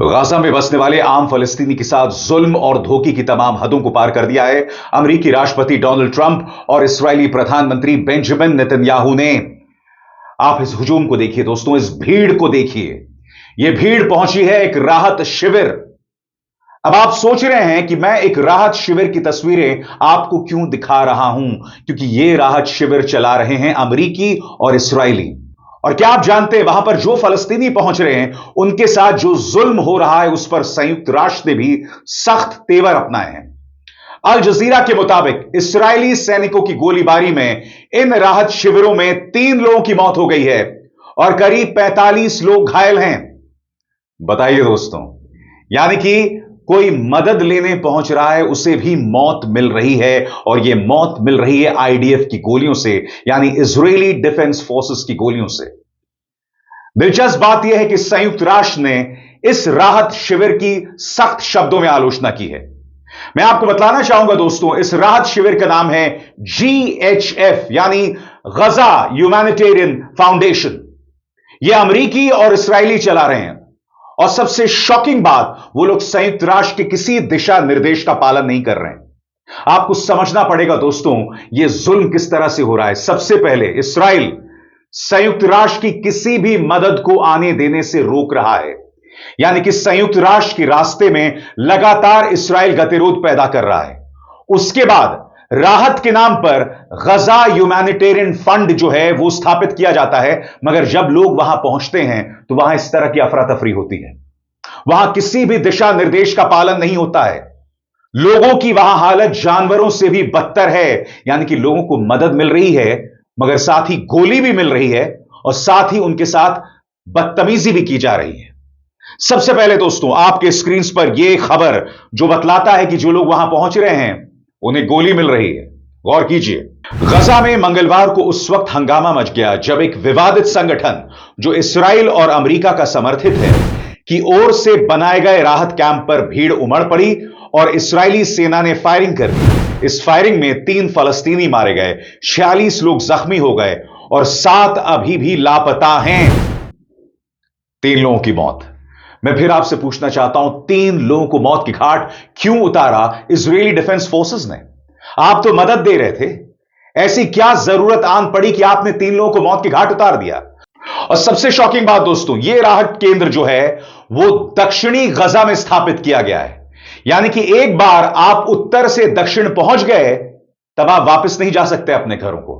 Gaza में बसने वाले आम फलस्तीनी के साथ जुल्म और धोखे की तमाम हदों को पार कर दिया है अमेरिकी राष्ट्रपति डोनाल्ड ट्रंप और इस्राएली प्रधानमंत्री बेंजामिन नेतन्याहू ने। आप इस हुजूम को देखिए दोस्तों, इस भीड़ को देखिए। यह भीड़ पहुंची है एक राहत शिविर। अब आप सोच रहे हैं कि मैं एक राहत शिविर की तस्वीरें आपको क्यों दिखा रहा हूं, क्योंकि यह राहत शिविर चला रहे हैं अमेरिकी और इस्राएली। और क्या आप जानते हैं वहां पर जो फलस्तीनी पहुंच रहे हैं उनके साथ जो जुल्म हो रहा है उस पर संयुक्त राष्ट्र ने भी सख्त तेवर अपनाए हैं। अल जजीरा के मुताबिक इस्राएली सैनिकों की गोलीबारी में इन राहत शिविरों में 3 लोगों की मौत हो गई है और करीब 45 लोग घायल हैं। बताइए दोस्तों, यानी कि कोई मदद लेने पहुंच रहा है उसे भी मौत मिल रही है, और यह मौत मिल रही है आईडीएफ की गोलियों से, यानी इजरायली डिफेंस फोर्सेस की गोलियों से। दिलचस्प बात यह है कि संयुक्त राष्ट्र ने इस राहत शिविर की सख्त शब्दों में आलोचना की है। मैं आपको बताना चाहूंगा दोस्तों, इस राहत शिविर का नाम है GHF, यानी गजा ह्यूमैनिटेरियन फाउंडेशन। यह अमेरिकी और इस्राएली चला रहे हैं। और सबसे शॉकिंग बात, वो लोग संयुक्त राष्ट्र के किसी दिशा निर्देश का पालन नहीं कर रहे हैं। आपको समझना पड़ेगा दोस्तों, यह जुल्म किस तरह से हो रहा है। सबसे पहले इस्राएल संयुक्त राष्ट्र की किसी भी मदद को आने देने से रोक रहा है, यानी कि संयुक्त राष्ट्र के रास्ते में लगातार इस्राएल गतिरोध पैदा कर रहा है। उसके बाद राहत के नाम पर गजा ह्यूमैनिटेरियन फंड जो है वो स्थापित किया जाता है, मगर जब लोग वहां पहुंचते हैं तो वहां इस तरह की अफरा तफरी होती है। वहां किसी भी दिशा निर्देश का पालन नहीं होता है। लोगों की वहां हालत जानवरों से भी बदतर है, यानी कि लोगों को मदद मिल रही है मगर साथ ही गोली भी मिल रही है और साथ ही उनके साथ बदतमीजी भी की जा रही है। सबसे पहले दोस्तों, आपके स्क्रीन पर यह खबर जो बतलाता है कि जो लोग वहां पहुंच रहे हैं उन्हें गोली मिल रही है। गौर कीजिए, गजा में मंगलवार को उस वक्त हंगामा मच गया जब एक विवादित संगठन जो इस्राएल और अमेरिका का समर्थित है की ओर से बनाए गए राहत कैंप पर भीड़ उमड़ पड़ी और इस्राएली सेना ने फायरिंग कर दी। इस फायरिंग में 3 फलस्तीनी मारे गए, 46 लोग जख्मी हो गए और 7 अभी भी लापता हैं। 3 लोगों की मौत। मैं फिर आपसे पूछना चाहता हूं, 3 लोगों को मौत की घाट क्यों उतारा इजरायली डिफेंस फोर्सेस ने? आप तो मदद दे रहे थे। ऐसी क्या जरूरत आन पड़ी कि आपने 3 लोगों को मौत की घाट उतार दिया? और सबसे शॉकिंग बात दोस्तों, यह राहत केंद्र जो है वो दक्षिणी गजा में स्थापित किया गया है, यानी कि एक बार आप उत्तर से दक्षिण पहुंच गए तब आप वापस नहीं जा सकते अपने घरों को।